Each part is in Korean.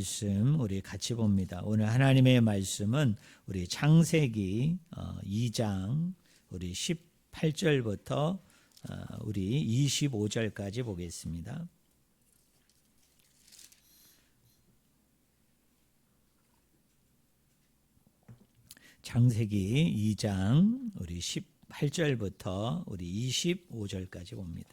말씀 우리 같이 봅니다. 오늘 하나님의 말씀은 우리 창세기 2장 우리 18절부터 우리 25절까지 보겠습니다. 창세기 2장 우리 18절부터 우리 25절까지 봅니다.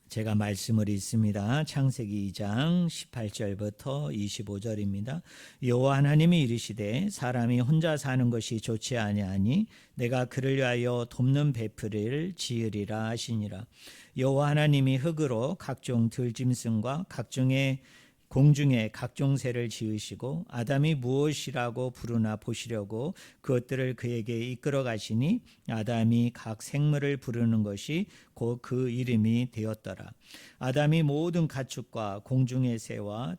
제가 말씀을 읽습니다. 창세기 2장 18절부터 25절입니다. 여호와 하나님이 이르시되 사람이 혼자 사는 것이 좋지 아니하니 내가 그를 위하여 돕는 배풀이를 지으리라 하시니라. 여호와 하나님이 흙으로 각종 들짐승과 각종의 공중에 각종 새를 지으시고 아담이 무엇이라고 부르나 보시려고 그것들을 그에게 이끌어 가시니 아담이 각 생물을 부르는 것이 곧 그 이름이 되었더라. 아담이 모든 가축과 공중의 새와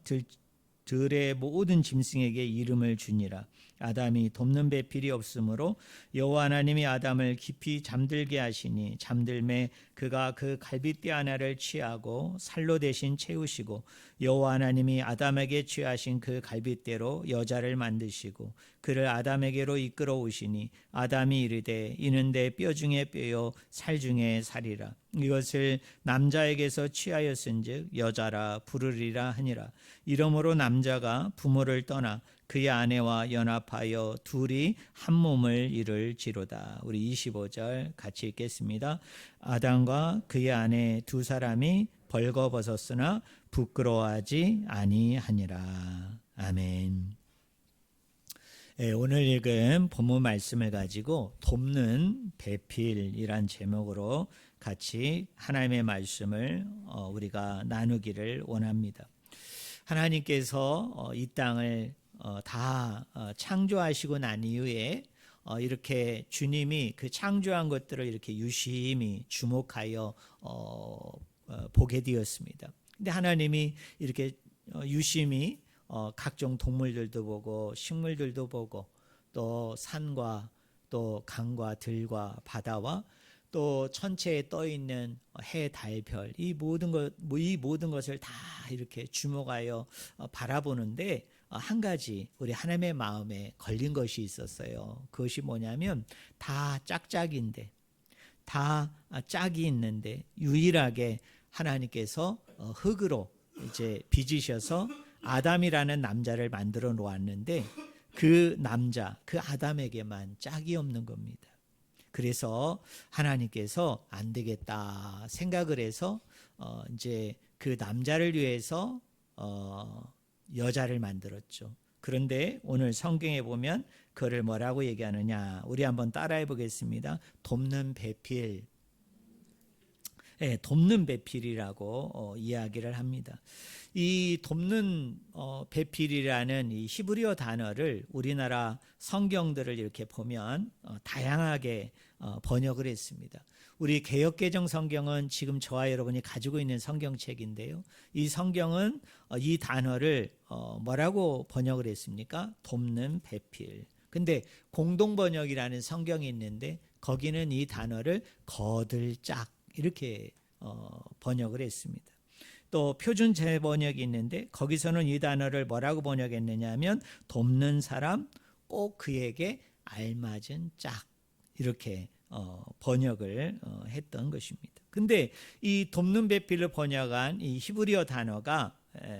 들의 모든 짐승에게 이름을 주니라. 아담이 돕는 배필이 없으므로 여호와 하나님이 아담을 깊이 잠들게 하시니 잠들매 그가 그 갈빗대 하나를 취하고 살로 대신 채우시고 여호와 하나님이 아담에게 취하신 그 갈빗대로 여자를 만드시고 그를 아담에게로 이끌어 오시니 아담이 이르되 이는 내 뼈 중에 뼈요 살 중에 살이라. 이것을 남자에게서 취하였은즉 여자라 부르리라 하니라. 이러므로 남자가 부모를 떠나 그의 아내와 연합하여 둘이 한 몸을 이룰지로다. 우리 25절 같이 읽겠습니다. 아담과 그의 아내 두 사람이 벌거벗었으나 부끄러워하지 아니하니라. 아멘. 오늘 읽은 본문 말씀을 가지고 돕는 배필이란 제목으로 같이 하나님의 말씀을 우리가 나누기를 원합니다. 하나님께서 이 땅을 다 창조하시고 난 이후에 이렇게 주님이 그 창조한 것들을 이렇게 유심히 주목하여 보게 되었습니다. 근데 하나님이 이렇게 유심히 각종 동물들도 보고 식물들도 보고 또 산과 또 강과 들과 바다와 또 천체에 떠 있는 해, 달, 별 이 모든 것을 다 이렇게 주목하여 바라보는데 한 가지 우리 하나님의 마음에 걸린 것이 있었어요. 그것이 뭐냐면 다 짝짝인데 다 짝이 있는데 유일하게 하나님께서 흙으로 이제 빚으셔서 아담이라는 남자를 만들어 놓았는데 그 남자, 그 아담에게만 짝이 없는 겁니다. 그래서 하나님께서 안 되겠다 생각을 해서 이제 그 남자를 위해서 여자를 만들었죠. 그런데 오늘 성경에 보면 그를 뭐라고 얘기하느냐? 우리 한번 따라해 보겠습니다. 돕는 배필. 네, 돕는 배필이라고 이야기를 합니다. 이 돕는 배필이라는 이 히브리어 단어를 우리나라 성경들을 이렇게 보면 다양하게 번역을 했습니다. 우리 개역개정 성경은 지금 저와 여러분이 가지고 있는 성경책인데요. 이 성경은 이 단어를 뭐라고 번역을 했습니까? 돕는 배필. 근데 공동번역이라는 성경이 있는데 거기는 이 단어를 거들짝 이렇게 번역을 했습니다. 또 표준 재번역이 있는데 거기서는 이 단어를 뭐라고 번역했느냐 하면 돕는 사람 꼭 그에게 알맞은 짝 이렇게 번역을 했던 것입니다. 근데 이 돕는 배필을 번역한 이 히브리어 단어가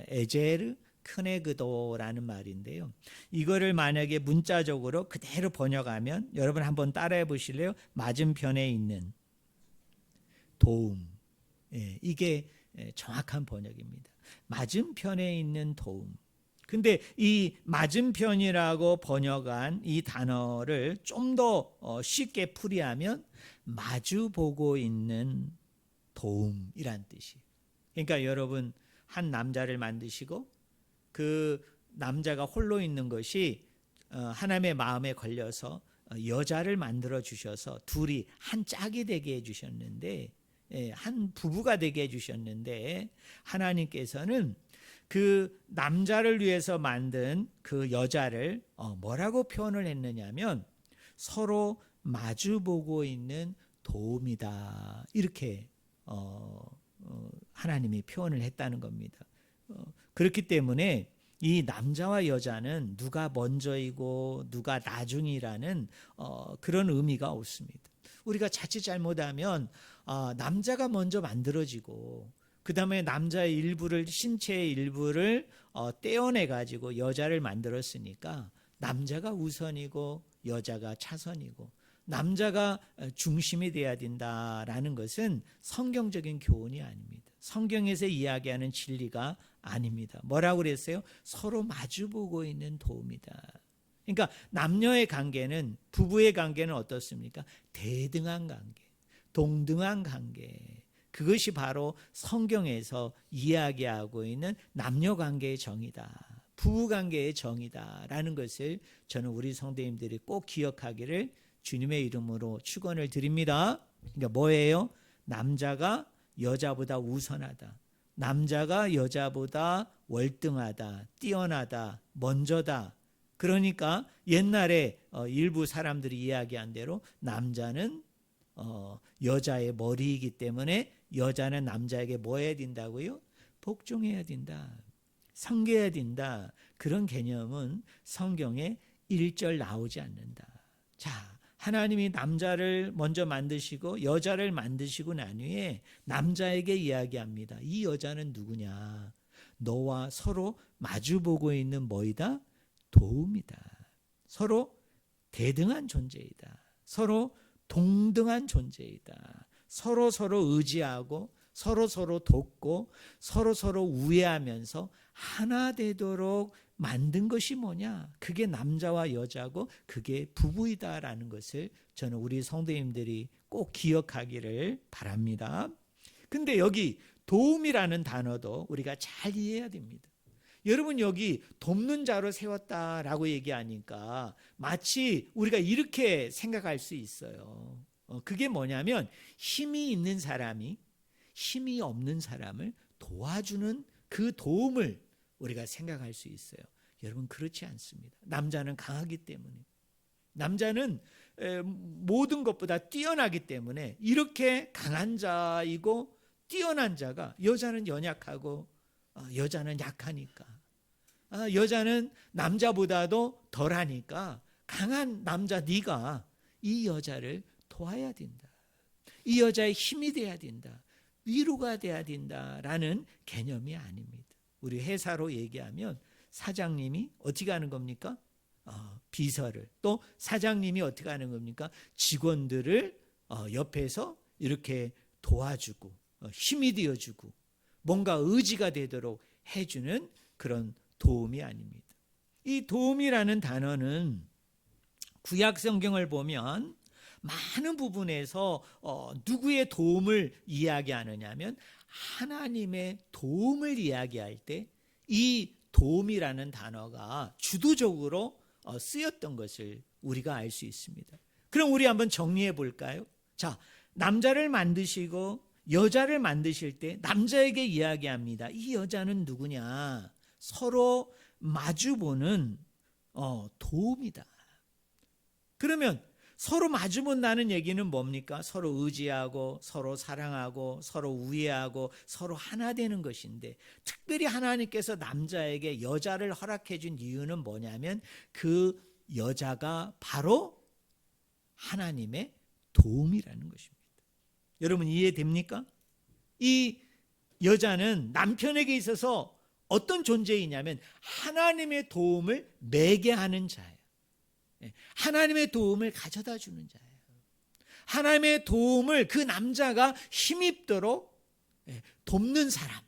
에제르 크네그도라는 말인데요. 이거를 만약에 문자적으로 그대로 번역하면 여러분 한번 따라해 보실래요? 맞은편에 있는 도움. 이게 정확한 번역입니다. 맞은편에 있는 도움. 근데 이 맞은편이라고 번역한 이 단어를 좀 더 쉽게 풀이하면 마주보고 있는 도움이란 뜻이에요. 그러니까 여러분 한 남자를 만드시고 그 남자가 홀로 있는 것이 하나님의 마음에 걸려서 여자를 만들어 주셔서 둘이 한 짝이 되게 해 주셨는데 한 부부가 되게 해주셨는데 하나님께서는 그 남자를 위해서 만든 그 여자를 뭐라고 표현을 했느냐면 서로 마주보고 있는 도움이다 이렇게 하나님이 표현을 했다는 겁니다. 그렇기 때문에 이 남자와 여자는 누가 먼저이고 누가 나중이라는 그런 의미가 없습니다. 우리가 자칫 잘못하면 남자가 먼저 만들어지고 그 다음에 남자의 일부를, 신체의 일부를 떼어내 가지고 여자를 만들었으니까 남자가 우선이고 여자가 차선이고 남자가 중심이 돼야 된다라는 것은 성경적인 교훈이 아닙니다. 성경에서 이야기하는 진리가 아닙니다. 뭐라고 그랬어요? 서로 마주보고 있는 도움이다. 그러니까 남녀의 관계는, 부부의 관계는 어떻습니까? 대등한 관계, 동등한 관계. 그것이 바로 성경에서 이야기하고 있는 남녀 관계의 정의다. 부부 관계의 정의다라는 것을 저는 우리 성도님들이 꼭 기억하기를 주님의 이름으로 축원을 드립니다. 그러니까 뭐예요? 남자가 여자보다 우선하다. 남자가 여자보다 월등하다, 뛰어나다, 먼저다. 그러니까 옛날에 일부 사람들이 이야기한 대로 남자는 여자의 머리이기 때문에 여자는 남자에게 뭐 해야 된다고요? 복종해야 된다. 섬겨야 된다. 그런 개념은 성경에 1절 나오지 않는다. 자, 하나님이 남자를 먼저 만드시고 여자를 만드시고 난 후에 남자에게 이야기합니다. 이 여자는 누구냐? 너와 서로 마주보고 있는 뭐이다? 도움이다. 서로 대등한 존재이다. 서로 동등한 존재이다. 서로 의지하고 서로 돕고 서로 우애하면서 하나 되도록 만든 것이 뭐냐? 그게 남자와 여자고 그게 부부이다라는 것을 저는 우리 성도님들이 꼭 기억하기를 바랍니다. 근데 여기 도움이라는 단어도 우리가 잘 이해해야 됩니다. 여러분, 여기 돕는 자로 세웠다라고 얘기하니까 마치 우리가 이렇게 생각할 수 있어요. 그게 뭐냐면 힘이 있는 사람이 힘이 없는 사람을 도와주는 그 도움을 우리가 생각할 수 있어요. 여러분, 그렇지 않습니다. 남자는 강하기 때문에, 남자는 모든 것보다 뛰어나기 때문에 이렇게 강한 자이고 뛰어난 자가, 여자는 연약하고 여자는 약하니까, 여자는 남자보다도 덜하니까 강한 남자 네가 이 여자를 도와야 된다. 이 여자의 힘이 돼야 된다. 위로가 돼야 된다라는 개념이 아닙니다. 우리 회사로 얘기하면 사장님이 어떻게 하는 겁니까? 비서를, 또 사장님이 어떻게 하는 겁니까? 직원들을 옆에서 이렇게 도와주고 힘이 되어주고 뭔가 의지가 되도록 해주는 그런 도움이 아닙니다. 이 도움이라는 단어는 구약 성경을 보면 많은 부분에서 누구의 도움을 이야기하느냐 하면 하나님의 도움을 이야기할 때 이 도움이라는 단어가 주도적으로 쓰였던 것을 우리가 알 수 있습니다. 그럼 우리 한번 정리해 볼까요? 자, 남자를 만드시고 여자를 만드실 때 남자에게 이야기합니다. 이 여자는 누구냐? 서로 마주보는 도움이다. 그러면 서로 마주본다는 얘기는 뭡니까? 서로 의지하고 서로 사랑하고 서로 우애하고 서로 하나 되는 것인데, 특별히 하나님께서 남자에게 여자를 허락해 준 이유는 뭐냐면 그 여자가 바로 하나님의 도움이라는 것입니다. 여러분, 이해됩니까? 이 여자는 남편에게 있어서 어떤 존재이냐면 하나님의 도움을 매개하는 자예요. 하나님의 도움을 가져다 주는 자예요. 하나님의 도움을 그 남자가 힘입도록 돕는 사람.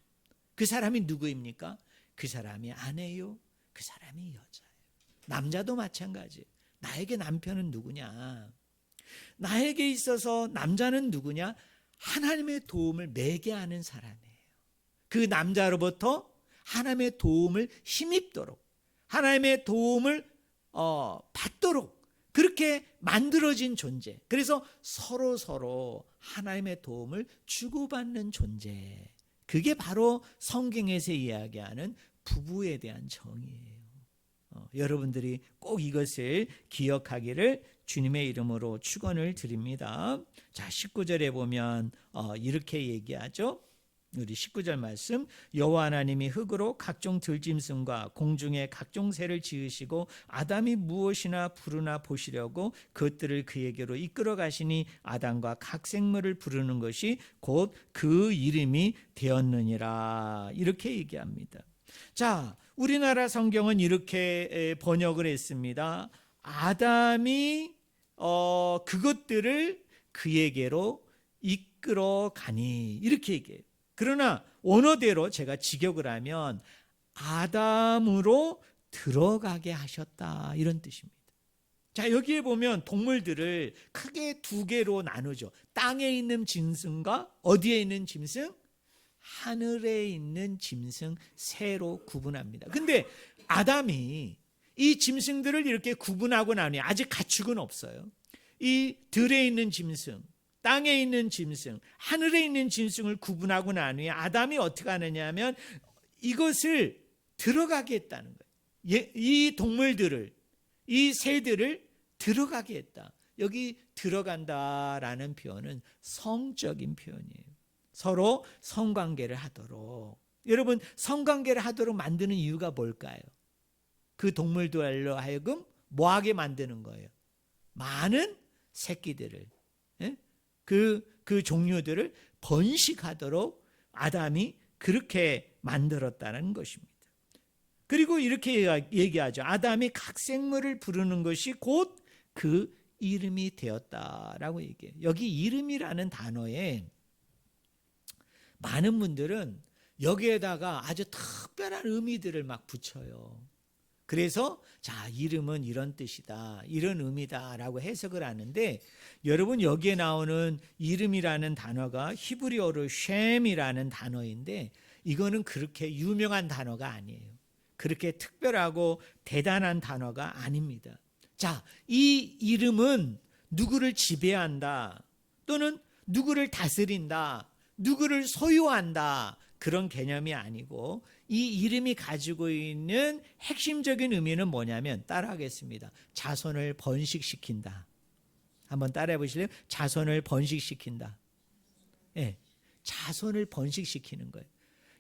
그 사람이 누구입니까? 그 사람이 아내요. 그 사람이 여자예요. 남자도 마찬가지예요. 나에게 남편은 누구냐? 나에게 있어서 남자는 누구냐? 하나님의 도움을 매개하는 사람이에요. 그 남자로부터 하나님의 도움을 힘입도록, 하나님의 도움을 받도록 그렇게 만들어진 존재. 그래서 서로 하나님의 도움을 주고받는 존재. 그게 바로 성경에서 이야기하는 부부에 대한 정의예요. 여러분들이 꼭 이것을 기억하기를 주님의 이름으로 축원을 드립니다. 자, 19절에 보면 이렇게 얘기하죠. 우리 19절 말씀, 여호와 하나님이 흙으로 각종 들짐승과 공중의 각종 새를 지으시고 아담이 무엇이나 부르나 보시려고 그것들을 그에게로 이끌어 가시니 아담과 각 생물을 부르는 것이 곧 그 이름이 되었느니라. 이렇게 얘기합니다. 자, 우리나라 성경은 이렇게 번역을 했습니다. 아담이 그것들을 그에게로 이끌어 가니, 이렇게 얘기해요. 그러나 원어대로 제가 직역을 하면 아담으로 들어가게 하셨다, 이런 뜻입니다. 자, 여기에 보면 동물들을 크게 두 개로 나누죠. 땅에 있는 짐승과 어디에 있는 짐승? 하늘에 있는 짐승, 새로 구분합니다. 근데 아담이 이 짐승들을 이렇게 구분하고 나니 아직 가축은 없어요. 이 들에 있는 짐승, 땅에 있는 짐승, 하늘에 있는 짐승을 구분하고 난 후에 아담이 어떻게 하느냐 하면 이것을 들어가게 했다는 거예요. 이 동물들을, 이 새들을 들어가게 했다. 여기 들어간다라는 표현은 성적인 표현이에요. 서로 성관계를 하도록. 여러분, 성관계를 하도록 만드는 이유가 뭘까요? 그 동물들로 하여금 뭐하게 만드는 거예요? 많은 새끼들을, 그 종류들을 번식하도록 아담이 그렇게 만들었다는 것입니다. 그리고 이렇게 얘기하죠. 아담이 각 생물을 부르는 것이 곧 그 이름이 되었다라고 얘기해요. 여기 이름이라는 단어에 많은 분들은 여기에다가 아주 특별한 의미들을 막 붙여요. 그래서 자, 이름은 이런 뜻이다, 이런 의미다라고 해석을 하는데, 여러분, 여기에 나오는 이름이라는 단어가 히브리어로 쉔이라는 단어인데 이거는 그렇게 유명한 단어가 아니에요. 그렇게 특별하고 대단한 단어가 아닙니다. 자, 이 이름은 누구를 지배한다, 또는 누구를 다스린다, 누구를 소유한다, 그런 개념이 아니고, 이 이름이 가지고 있는 핵심적인 의미는 뭐냐면, 따라하겠습니다. 자손을 번식시킨다. 한번 따라해 보실래요? 자손을 번식시킨다. 네, 자손을 번식시키는 거예요.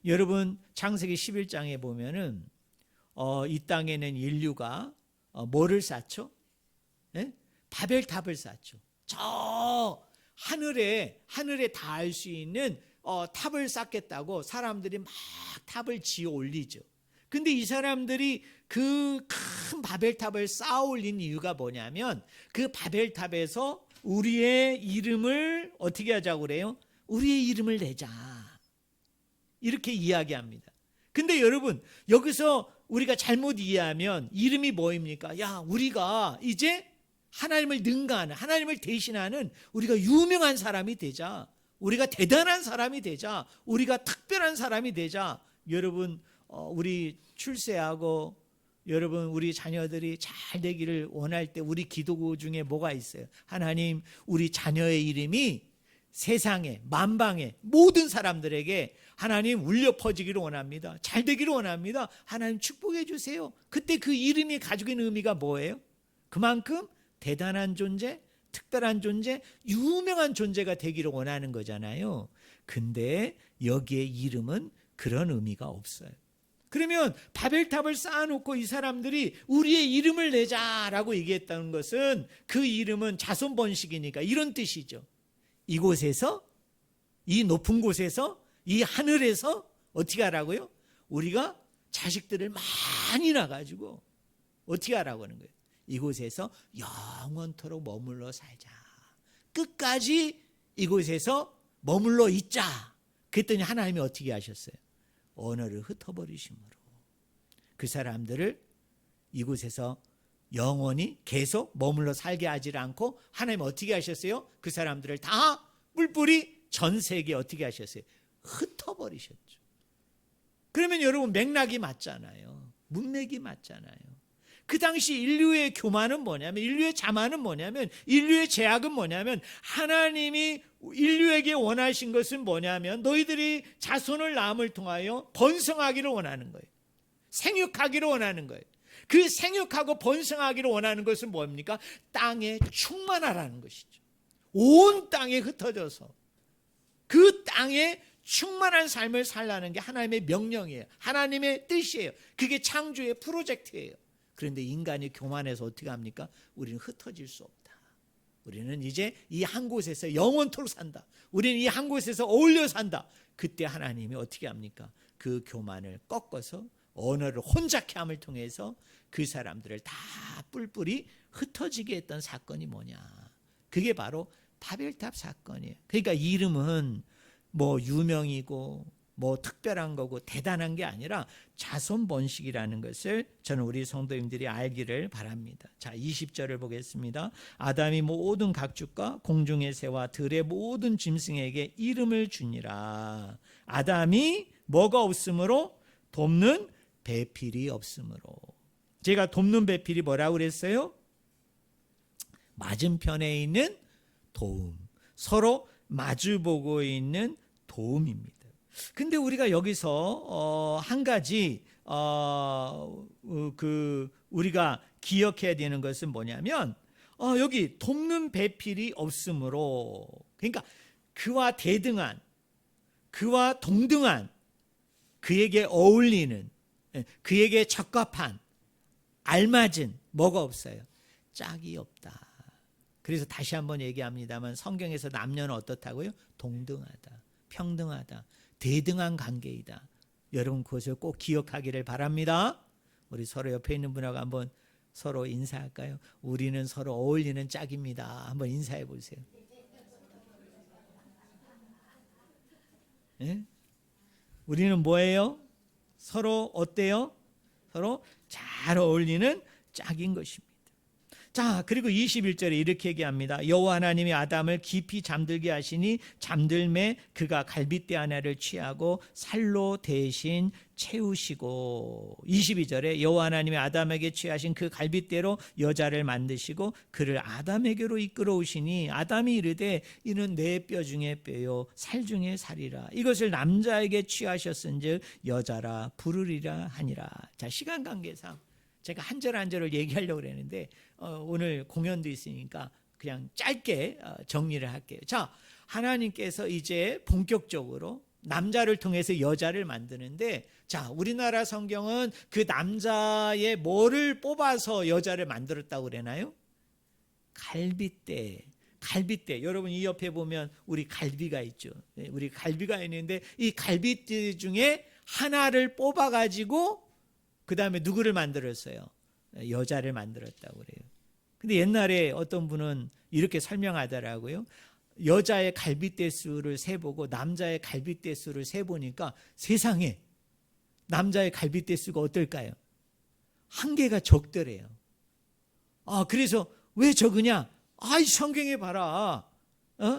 여러분, 창세기 11장에 보면은 이 땅에는 인류가 뭐를 쌓죠? 네? 바벨탑을 쌓죠. 저 하늘에 닿을 수 있는 탑을 쌓겠다고 사람들이 막 탑을 지어 올리죠. 근데 이 사람들이 그 큰 바벨탑을 쌓아 올린 이유가 뭐냐면, 그 바벨탑에서 우리의 이름을 어떻게 하자고 그래요? 우리의 이름을 내자, 이렇게 이야기합니다. 근데 여러분, 여기서 우리가 잘못 이해하면 이름이 뭐입니까? 야, 우리가 이제 하나님을 능가하는, 하나님을 대신하는 우리가 유명한 사람이 되자, 우리가 대단한 사람이 되자, 우리가 특별한 사람이 되자. 여러분, 우리 출세하고 여러분, 우리 자녀들이 잘 되기를 원할 때 우리 기도 중에 뭐가 있어요? 하나님, 우리 자녀의 이름이 세상에, 만방에 모든 사람들에게 하나님 울려 퍼지기를 원합니다. 잘 되기를 원합니다. 하나님 축복해 주세요. 그때 그 이름이 가지고 있는 의미가 뭐예요? 그만큼 대단한 존재, 특별한 존재, 유명한 존재가 되기를 원하는 거잖아요. 근데 여기에 이름은 그런 의미가 없어요. 그러면 바벨탑을 쌓아놓고 이 사람들이 우리의 이름을 내자라고 얘기했다는 것은, 그 이름은 자손 번식이니까 이런 뜻이죠. 이곳에서, 이 높은 곳에서, 이 하늘에서 어떻게 하라고요? 우리가 자식들을 많이 낳아가지고 어떻게 하라고 하는 거예요? 이곳에서 영원토록 머물러 살자. 끝까지 이곳에서 머물러 있자. 그랬더니 하나님이 어떻게 하셨어요? 언어를 흩어버리심으로 그 사람들을 이곳에서 영원히 계속 머물러 살게 하지 않고, 하나님 어떻게 하셨어요? 그 사람들을 다 뿔뿔이 전 세계에 어떻게 하셨어요? 흩어버리셨죠. 그러면 여러분, 맥락이 맞잖아요. 문맥이 맞잖아요. 그 당시 인류의 교만은 뭐냐면, 인류의 자만은 뭐냐면, 인류의 제약은 뭐냐면, 하나님이 인류에게 원하신 것은 뭐냐면, 너희들이 자손을 낳음을 통하여 번성하기를 원하는 거예요. 생육하기를 원하는 거예요. 그 생육하고 번성하기를 원하는 것은 뭡니까? 땅에 충만하라는 것이죠. 온 땅에 흩어져서 그 땅에 충만한 삶을 살라는 게 하나님의 명령이에요. 하나님의 뜻이에요. 그게 창조의 프로젝트예요. 그런데 인간이 교만해서 어떻게 합니까? 우리는 흩어질 수 없다. 우리는 이제 이 한 곳에서 영원토록 산다. 우리는 이 한 곳에서 어울려 산다. 그때 하나님이 어떻게 합니까? 그 교만을 꺾어서 언어를 혼잡케 함을 통해서 그 사람들을 다 뿔뿔이 흩어지게 했던 사건이 뭐냐? 그게 바로 바벨탑 사건이에요. 그러니까 이름은 뭐 유명이고 뭐 특별한 거고 대단한 게 아니라 자손 번식이라는 것을 저는 우리 성도님들이 알기를 바랍니다. 자, 20절을 보겠습니다. 아담이 모든 각축과 공중의 새와 들의 모든 짐승에게 이름을 주니라. 아담이 뭐가 없으므로? 돕는 배필이 없으므로. 제가 돕는 배필이 뭐라고 그랬어요? 맞은편에 있는 도움, 서로 마주보고 있는 도움입니다. 근데 우리가 여기서 한 가지 우리가 기억해야 되는 것은 뭐냐면 여기 돕는 배필이 없으므로, 그러니까 그와 대등한, 그와 동등한, 그에게 어울리는, 그에게 적합한, 알맞은 뭐가 없어요? 짝이 없다. 그래서 다시 한번 얘기합니다만 성경에서 남녀는 어떻다고요? 동등하다, 평등하다, 대등한 관계이다. 여러분 그것을 꼭 기억하기를 바랍니다. 우리 서로 옆에 있는 분하고 한번 서로 인사할까요? 우리는 서로 어울리는 짝입니다. 한번 인사해 보세요. 네? 우리는 뭐예요? 서로 어때요? 서로 잘 어울리는 짝인 것입니다. 자, 그리고 21절에 이렇게 얘기합니다. 여호와 하나님이 아담을 깊이 잠들게 하시니 잠들매 그가 갈빗대 하나를 취하고 살로 대신 채우시고, 22절에 여호와 하나님이 아담에게 취하신 그 갈빗대로 여자를 만드시고 그를 아담에게로 이끌어 오시니 아담이 이르되 이는 내 뼈 중에 뼈요 살 중에 살이라. 이것을 남자에게 취하셨은즉 여자라 부르리라 하니라. 자, 시간 관계상 제가 한 절 한 절을 얘기하려고 그랬는데 오늘 공연도 있으니까 그냥 짧게 정리를 할게요. 자, 하나님께서 이제 본격적으로 남자를 통해서 여자를 만드는데, 자, 우리나라 성경은 그 남자의 뭐를 뽑아서 여자를 만들었다고 그러나요? 갈빗대. 여러분 이 옆에 보면 우리 갈비가 있죠. 우리 갈비가 있는데 이 갈빗대 중에 하나를 뽑아가지고 그 다음에 누구를 만들었어요? 여자를 만들었다고 그래요. 근데 옛날에 어떤 분은 이렇게 설명하더라고요. 여자의 갈빗대 수를 세보고 남자의 갈빗대 수를 세보니까 세상에 남자의 갈빗대 수가 어떨까요? 한 개가 적더래요. 그래서 왜 적으냐? 이 성경에 봐라.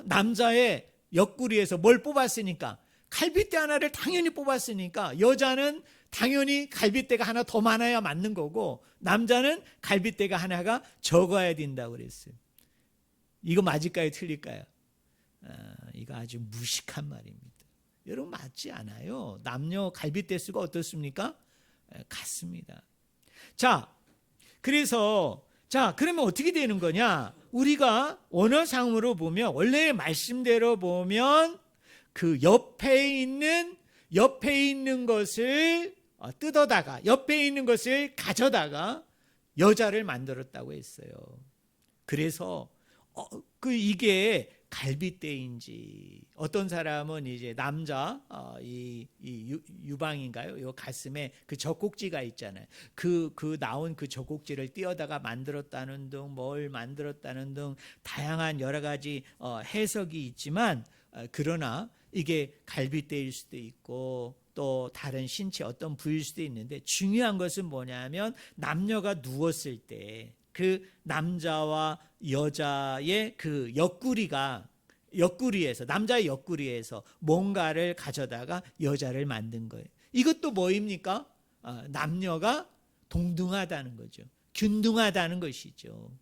남자의 옆구리에서 뭘 뽑았으니까, 갈빗대 하나를 당연히 뽑았으니까 여자는 당연히 갈빗대가 하나 더 많아야 맞는 거고 남자는 갈빗대가 하나가 적어야 된다고 그랬어요. 이거 맞을까요? 틀릴까요? 이거 아주 무식한 말입니다. 여러분 맞지 않아요. 남녀 갈빗대 수가 어떻습니까? 같습니다. 자, 그래서 그러면 어떻게 되는 거냐? 우리가 언어상으로 보면 원래의 말씀대로 보면 그 옆에 있는 것을 뜯어다가 옆에 있는 것을 가져다가 여자를 만들었다고 했어요. 그래서 이게 갈빗대인지, 어떤 사람은 이제 남자 이 유방인가요? 요 가슴에 그 젖꼭지가 있잖아요. 그 나온 그 젖꼭지를 띄어다가 만들었다는 등, 뭘 만들었다는 등 다양한 여러 가지 해석이 있지만, 그러나 이게 갈빗대일 수도 있고 또 다른 신체 어떤 부위일 수도 있는데, 중요한 것은 뭐냐면 남녀가 누웠을 때 그 남자와 여자의 그 옆구리에서 남자의 옆구리에서 뭔가를 가져다가 여자를 만든 거예요. 이것도 뭐입니까? 남녀가 동등하다는 거죠. 균등하다는 것이죠.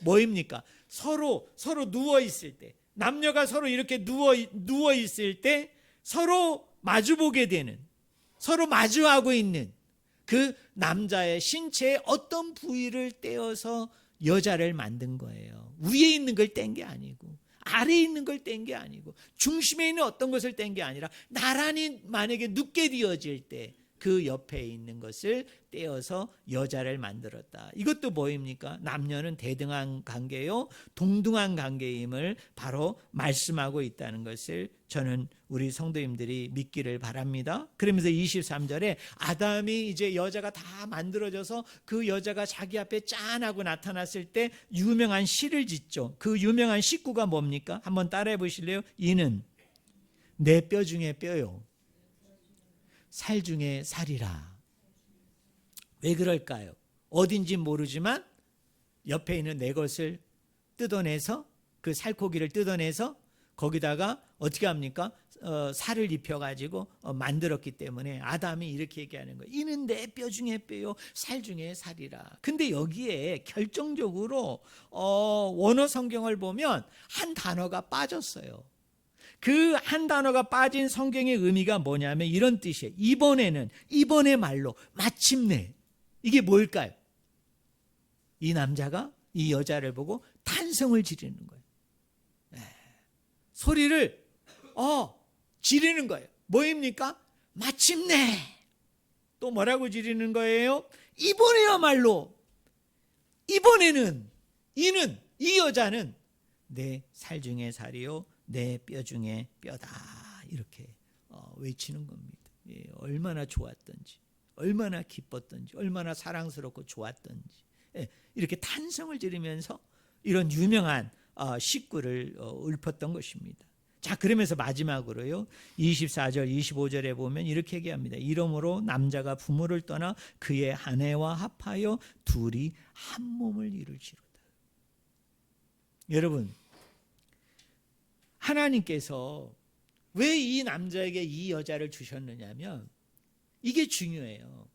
뭐입니까? 서로 누워 있을 때, 남녀가 서로 이렇게 누워 있을 때 서로 마주보게 되는, 서로 마주하고 있는 그 남자의 신체의 어떤 부위를 떼어서 여자를 만든 거예요. 위에 있는 걸 뗀 게 아니고 아래에 있는 걸 뗀 게 아니고 중심에 있는 어떤 것을 뗀 게 아니라 나란히 만약에 눕게 되어질 때 그 옆에 있는 것을 떼어서 여자를 만들었다. 이것도 뭐입니까? 남녀는 대등한 관계요 동등한 관계임을 바로 말씀하고 있다는 것을 저는 우리 성도님들이 믿기를 바랍니다. 그러면서 23절에 아담이 이제 여자가 다 만들어져서 그 여자가 자기 앞에 짠하고 나타났을 때 유명한 시를 짓죠. 그 유명한 식구가 뭡니까? 한번 따라해 보실래요? 이는 내 뼈 중에 뼈요 살 중에 살이라. 왜 그럴까요? 어딘지 모르지만 옆에 있는 내 것을 뜯어내서 그 살코기를 뜯어내서 거기다가 어떻게 합니까? 살을 입혀가지고 만들었기 때문에 아담이 이렇게 얘기하는 거예요. 이는 내 뼈 중에 뼈요 살 중에 살이라. 근데 여기에 결정적으로 원어 성경을 보면 한 단어가 빠졌어요. 그 한 단어가 빠진 성경의 의미가 뭐냐면 이런 뜻이에요. 이번의 말로 마침내. 이게 뭘까요? 이 남자가 이 여자를 보고 탄성을 지르는 거예요. 소리를 지르는 거예요. 뭐입니까? 마침내. 또 뭐라고 지르는 거예요? 이번에야말로, 이번에는 이 여자는 내 살 중에 살이요 내 뼈 중에 뼈다. 이렇게 외치는 겁니다. 얼마나 좋았던지, 얼마나 기뻤던지, 얼마나 사랑스럽고 좋았던지, 이렇게 탄성을 지르면서 이런 유명한 식구를 읊었던 것입니다. 자, 그러면서 마지막으로요 24절 25절에 보면 이렇게 얘기합니다. 이러므로 남자가 부모를 떠나 그의 아내와 합하여 둘이 한 몸을 이룰지로다. 여러분, 하나님께서 왜 이 남자에게 이 여자를 주셨느냐면 이게 중요해요.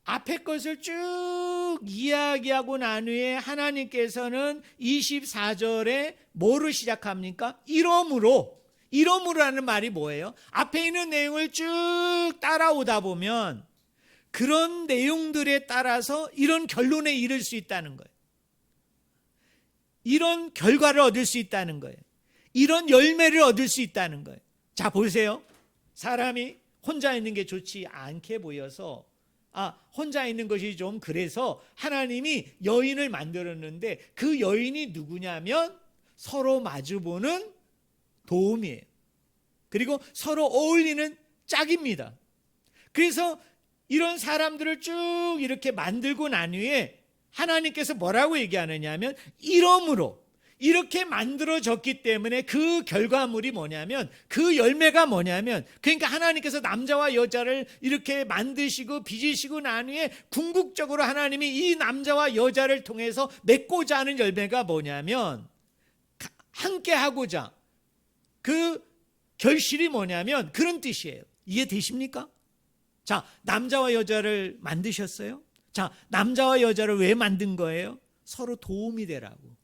앞에 것을 쭉 이야기하고 난 후에 하나님께서는 24절에 뭐를 시작합니까? 이러므로라는 말이 뭐예요? 앞에 있는 내용을 쭉 따라오다 보면 그런 내용들에 따라서 이런 결론에 이를 수 있다는 거예요. 이런 결과를 얻을 수 있다는 거예요. 이런 열매를 얻을 수 있다는 거예요. 자, 보세요. 사람이 혼자 있는 게 좋지 않게 보여서 혼자 있는 것이 좀 그래서 하나님이 여인을 만들었는데 그 여인이 누구냐면 서로 마주보는 도움이에요. 그리고 서로 어울리는 짝입니다. 그래서 이런 사람들을 쭉 이렇게 만들고 난 후에 하나님께서 뭐라고 얘기하느냐 하면 이러므로 이렇게 만들어졌기 때문에 그 결과물이 뭐냐면 그 열매가 뭐냐면 그러니까 하나님께서 남자와 여자를 이렇게 만드시고 빚으시고 난 후에 궁극적으로 하나님이 이 남자와 여자를 통해서 맺고자 하는 열매가 뭐냐면 함께 하고자 그 결실이 뭐냐면 그런 뜻이에요. 이해되십니까? 자, 남자와 여자를 만드셨어요? 자, 남자와 여자를 왜 만든 거예요? 서로 도움이 되라고.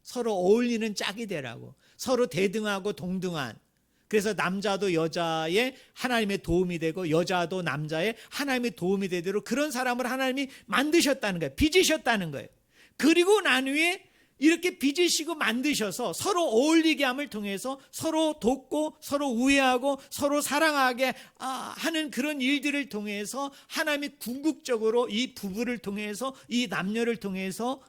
서로 어울리는 짝이 되라고. 서로 대등하고 동등한. 그래서 남자도 여자의 하나님의 도움이 되고 여자도 남자의 하나님의 도움이 되도록 그런 사람을 하나님이 만드셨다는 거예요. 빚으셨다는 거예요. 그리고 난 후에 이렇게 빚으시고 만드셔서 서로 어울리게 함을 통해서 서로 돕고 서로 우애하고 서로 사랑하게 하는 그런 일들을 통해서 하나님이 궁극적으로 이 부부를 통해서 이 남녀를 통해서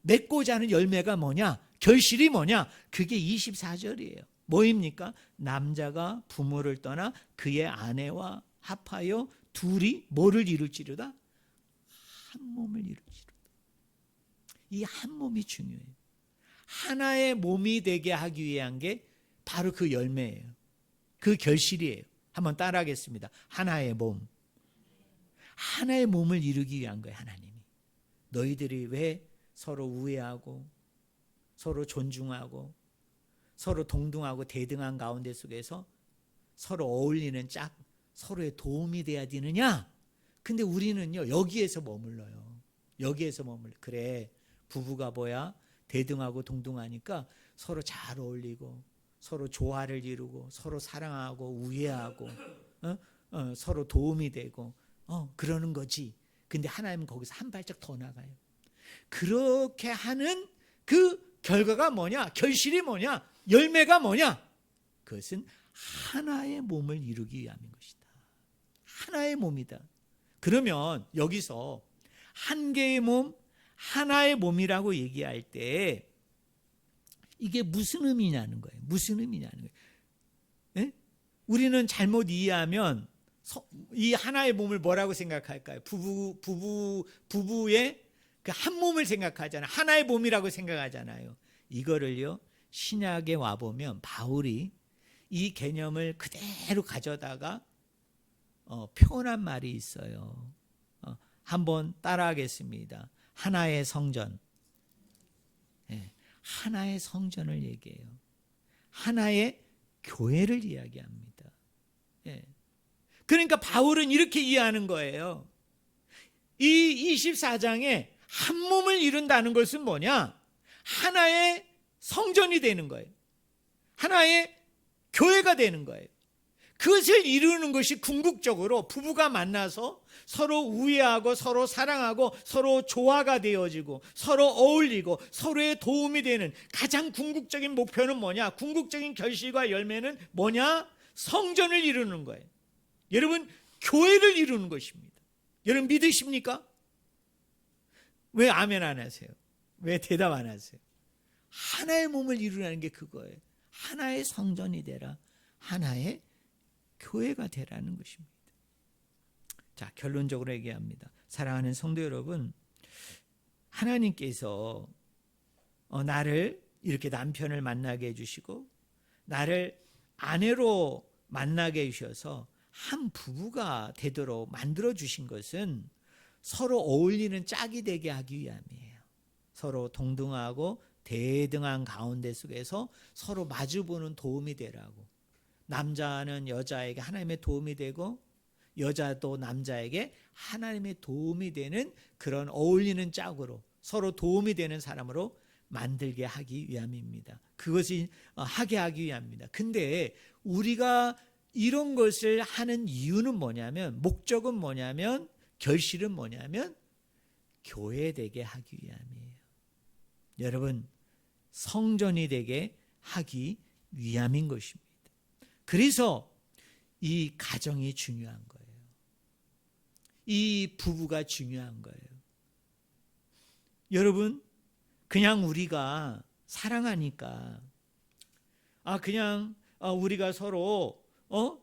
맺고자 하는 열매가 뭐냐? 결실이 뭐냐? 그게 24절이에요. 뭐입니까? 남자가 부모를 떠나 그의 아내와 합하여 둘이 뭐를 이룰지로다? 한 몸을 이룰지로다. 이 한 몸이 중요해요. 하나의 몸이 되게 하기 위한 게 바로 그 열매예요. 그 결실이에요. 한번 따라하겠습니다. 하나의 몸. 하나의 몸을 이루기 위한 거예요, 하나님이. 너희들이 왜 서로 우애하고 서로 존중하고 서로 동등하고 대등한 가운데 속에서 서로 어울리는 짝, 서로의 도움이 돼야 되느냐? 근데 우리는요, 여기에서 머물러요. 여기에서 머물러. 그래, 부부가 뭐야? 대등하고 동등하니까 서로 잘 어울리고 서로 조화를 이루고 서로 사랑하고 우애하고 서로 도움이 되고 그러는 거지. 근데 하나님은 거기서 한 발짝 더 나가요. 그렇게 하는 그 결과가 뭐냐? 결실이 뭐냐? 열매가 뭐냐? 그것은 하나의 몸을 이루기 위함인 것이다. 하나의 몸이다. 그러면 여기서 한 개의 몸, 하나의 몸이라고 얘기할 때 이게 무슨 의미냐는 거예요. 무슨 의미냐는 거예요. 예? 우리는 잘못 이해하면 이 하나의 몸을 뭐라고 생각할까요? 부부의 그 한 몸을 생각하잖아요. 하나의 몸이라고 생각하잖아요. 이거를요, 신약에 와보면 바울이 이 개념을 그대로 가져다가 표현한 말이 있어요. 한번 따라하겠습니다. 하나의 성전. 예, 하나의 성전을 얘기해요. 하나의 교회를 이야기합니다. 예. 그러니까 바울은 이렇게 이해하는 거예요. 이 24장에 한 몸을 이룬다는 것은 뭐냐? 하나의 성전이 되는 거예요. 하나의 교회가 되는 거예요. 그것을 이루는 것이 궁극적으로 부부가 만나서 서로 우애하고 서로 사랑하고 서로 조화가 되어지고 서로 어울리고 서로의 도움이 되는 가장 궁극적인 목표는 뭐냐? 궁극적인 결실과 열매는 뭐냐? 성전을 이루는 거예요. 여러분, 교회를 이루는 것입니다. 여러분 믿으십니까? 왜 아멘 안 하세요? 왜 대답 안 하세요? 하나의 몸을 이루라는 게 그거예요. 하나의 성전이 되라. 하나의 교회가 되라는 것입니다. 자, 결론적으로 얘기합니다. 사랑하는 성도 여러분, 하나님께서 나를 이렇게 남편을 만나게 해주시고 나를 아내로 만나게 해주셔서 한 부부가 되도록 만들어 주신 것은 서로 어울리는 짝이 되게 하기 위함이에요. 서로 동등하고 대등한 가운데 속에서 서로 마주보는 도움이 되라고. 남자는 여자에게 하나님의 도움이 되고 여자도 남자에게 하나님의 도움이 되는 그런 어울리는 짝으로 서로 도움이 되는 사람으로 만들게 하기 위함입니다. 그것이 하게 하기 위함입니다. 근데 우리가 이런 것을 하는 이유는 뭐냐면, 목적은 뭐냐면, 결실은 뭐냐면 교회 되게 하기 위함이에요. 여러분, 성전이 되게 하기 위함인 것입니다. 그래서 이 가정이 중요한 거예요. 이 부부가 중요한 거예요. 여러분, 그냥 우리가 사랑하니까, 그냥 우리가 서로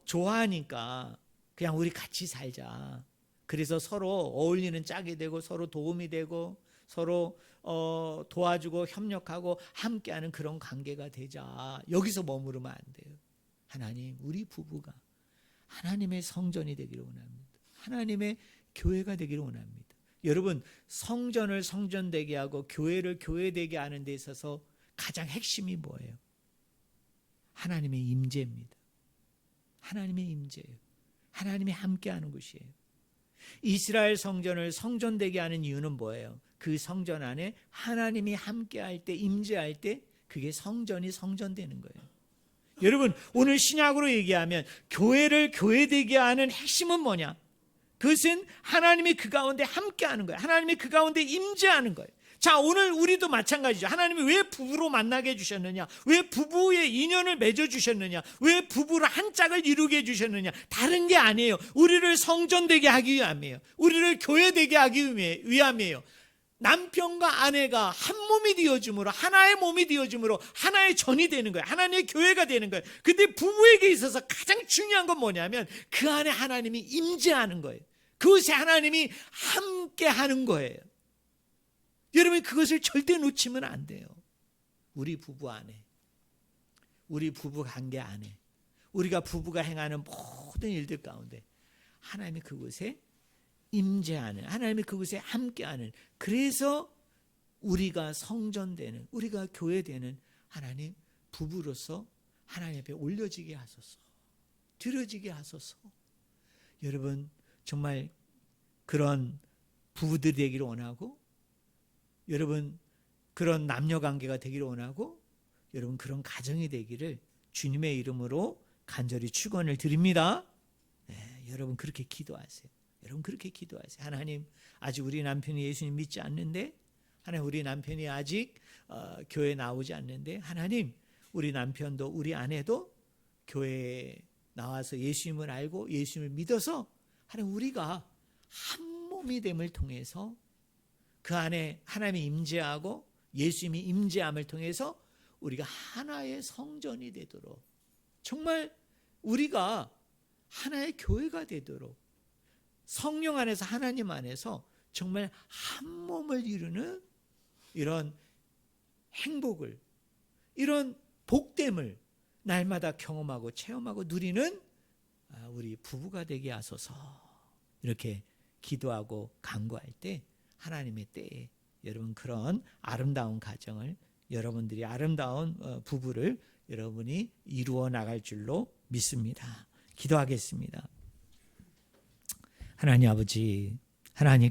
좋아하니까 그냥 우리 같이 살자. 그래서 서로 어울리는 짝이 되고 서로 도움이 되고 서로 도와주고 협력하고 함께하는 그런 관계가 되자. 여기서 머무르면 안 돼요. 하나님, 우리 부부가 하나님의 성전이 되기를 원합니다. 하나님의 교회가 되기를 원합니다. 여러분, 성전을 성전되게 하고 교회를 교회되게 하는 데 있어서 가장 핵심이 뭐예요? 하나님의 임재입니다. 하나님의 임재예요. 하나님이 함께하는 것이에요. 이스라엘 성전을 성전되게 하는 이유는 뭐예요? 그 성전 안에 하나님이 함께할 때, 임재할 때 그게 성전이 성전되는 거예요. 여러분, 오늘 신약으로 얘기하면 교회를 교회되게 하는 핵심은 뭐냐? 그것은 하나님이 그 가운데 함께하는 거예요. 하나님이 그 가운데 임재하는 거예요. 자, 오늘 우리도 마찬가지죠. 하나님이 왜 부부로 만나게 해주셨느냐? 왜 부부의 인연을 맺어주셨느냐? 왜 부부로 한 짝을 이루게 해주셨느냐? 다른 게 아니에요. 우리를 성전되게 하기 위함이에요. 우리를 교회되게 하기 위함이에요. 남편과 아내가 한 몸이 되어줌으로, 하나의 몸이 되어줌으로 하나의 전이 되는 거예요. 하나님의 교회가 되는 거예요. 근데 부부에게 있어서 가장 중요한 건 뭐냐면 그 안에 하나님이 임재하는 거예요. 그것에 하나님이 함께하는 거예요. 여러분, 그것을 절대 놓치면 안 돼요. 우리 부부 안에, 우리 부부 관계 안에, 우리가 부부가 행하는 모든 일들 가운데 하나님이 그곳에 임재하는, 하나님이 그곳에 함께하는, 그래서 우리가 성전되는, 우리가 교회되는 하나님 부부로서 하나님 앞에 올려지게 하소서, 드려지게 하소서. 여러분, 정말 그런 부부들이 되기를 원하고, 여러분 그런 남녀관계가 되기를 원하고, 여러분 그런 가정이 되기를 주님의 이름으로 간절히 축원을 드립니다. 네, 여러분 그렇게 기도하세요. 여러분 그렇게 기도하세요. 하나님, 아직 우리 남편이 예수님 믿지 않는데 하나님, 우리 남편이 아직 교회 나오지 않는데 하나님, 우리 남편도 우리 아내도 교회에 나와서 예수님을 알고 예수님을 믿어서 하나님, 우리가 한 몸이 됨을 통해서 그 안에 하나님이 임재하고 예수님이 임재함을 통해서 우리가 하나의 성전이 되도록, 정말 우리가 하나의 교회가 되도록 성령 안에서, 하나님 안에서 정말 한 몸을 이루는 이런 행복을, 이런 복됨을 날마다 경험하고 체험하고 누리는 우리 부부가 되게 하소서. 이렇게 기도하고 간구할 때 하나님의 때에 여러분 그런 아름다운 가정을, 여러분들이 아름다운 부부를 여러분이 이루어 나갈 줄로 믿습니다. 기도하겠습니다. 하나님 아버지, 하나님